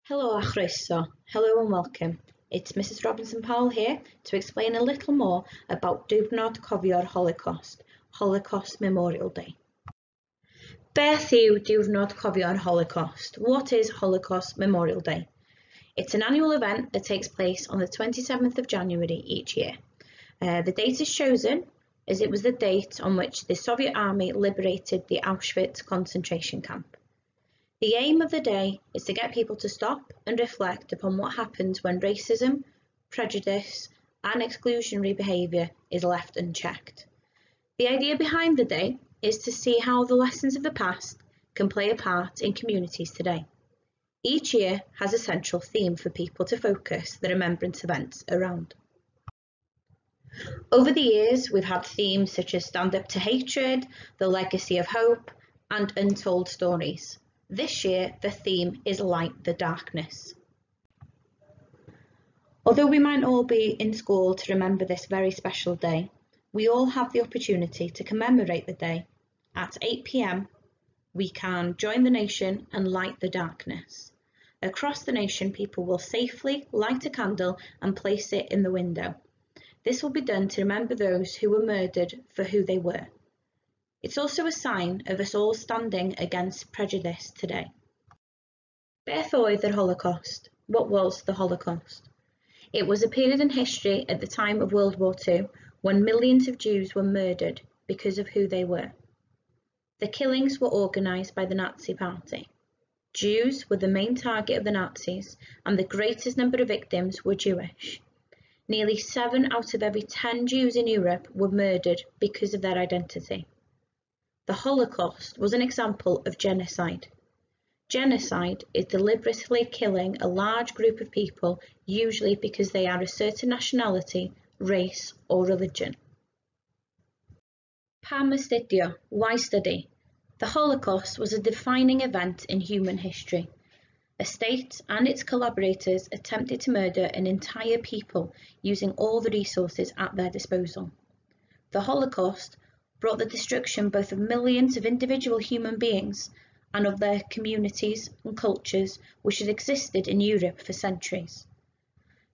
Hello a chroeso, hello and welcome. It's Mrs Robinson Powell here to explain a little more about Diwrnod Cofio'r Holocaust, Holocaust Memorial Day. Beth yw Diwrnod Cofio'r Holocaust? What is Holocaust Memorial Day? It's an annual event that takes place on the 27th of January each year. The date is chosen as it was the date on which the Soviet Army liberated the Auschwitz concentration camp. The aim of the day is to get people to stop and reflect upon what happens when racism, prejudice and exclusionary behaviour is left unchecked. The idea behind the day is to see how the lessons of the past can play a part in communities today. Each year has a central theme for people to focus the remembrance events around. Over the years, we've had themes such as Stand Up to Hatred, The Legacy of Hope and Untold Stories. This year, the theme is Light the Darkness. Although we might all be in school to remember this very special day, we all have the opportunity to commemorate the day. At 8 p.m, we can join the nation and light the darkness. Across the nation, people will safely light a candle and place it in the window. This will be done to remember those who were murdered for who they were. It's also a sign of us all standing against prejudice today. Beth oedd yr Holocaust? What was the Holocaust? It was a period in history at the time of World War II when millions of Jews were murdered because of who they were. The killings were organised by the Nazi Party. Jews were the main target of the Nazis and the greatest number of victims were Jewish. Nearly 7 out of every 10 Jews in Europe were murdered because of their identity. The Holocaust was an example of genocide. Genocide is deliberately killing a large group of people, usually because they are a certain nationality, race or religion. Pam astudio? Why study? The Holocaust was a defining event in human history. A state and its collaborators attempted to murder an entire people using all the resources at their disposal. The Holocaust brought the destruction both of millions of individual human beings and of their communities and cultures which had existed in Europe for centuries.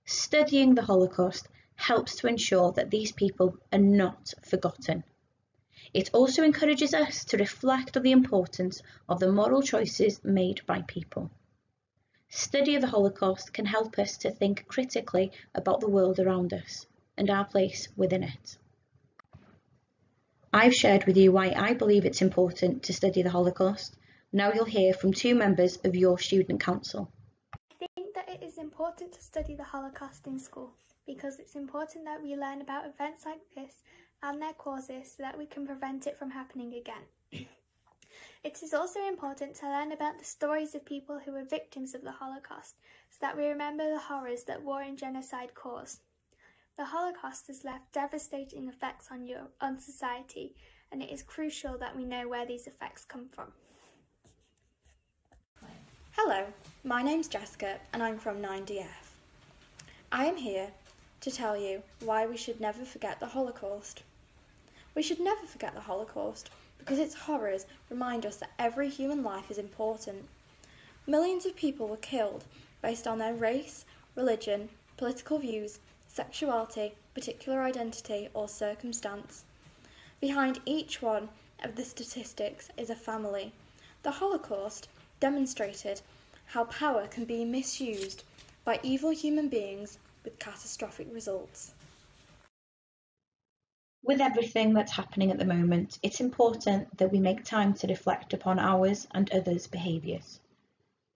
Studying the Holocaust helps to ensure that these people are not forgotten. It also encourages us to reflect on the importance of the moral choices made by people. Study of the Holocaust can help us to think critically about the world around us and our place within it. I've shared with you why I believe it's important to study the Holocaust. Now you'll hear from 2 members of your student council. I think that it is important to study the Holocaust in school because it's important that we learn about events like this and their causes so that we can prevent it from happening again. It is also important to learn about the stories of people who were victims of the Holocaust so that we remember the horrors that war and genocide caused. The Holocaust has left devastating effects on society, and it is crucial that we know where these effects come from. Hello, my name's Jessica and I'm from 9DF. I am here to tell you why we should never forget the Holocaust. We should never forget the Holocaust because its horrors remind us that every human life is important. Millions of people were killed based on their race, religion, political views, sexuality, particular identity or circumstance. Behind each one of the statistics is a family. The Holocaust demonstrated how power can be misused by evil human beings with catastrophic results. With everything that's happening at the moment, it's important that we make time to reflect upon ours and others' behaviours,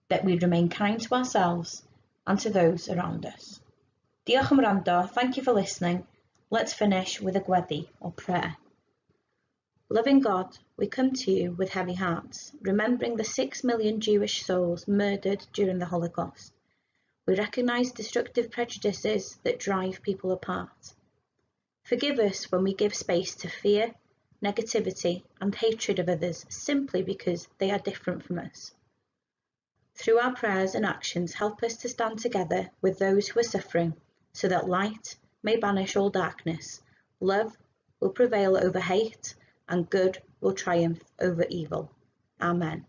that we remain kind to ourselves and to those around us. Diolch am wrando, thank you for listening. Let's finish with a gweddi or prayer. Loving God, we come to you with heavy hearts, remembering the 6 million Jewish souls murdered during the Holocaust. We recognise destructive prejudices that drive people apart. Forgive us when we give space to fear, negativity and hatred of others simply because they are different from us. Through our prayers and actions, help us to stand together with those who are suffering, so that light may banish all darkness, love will prevail over hate, and good will triumph over evil. Amen.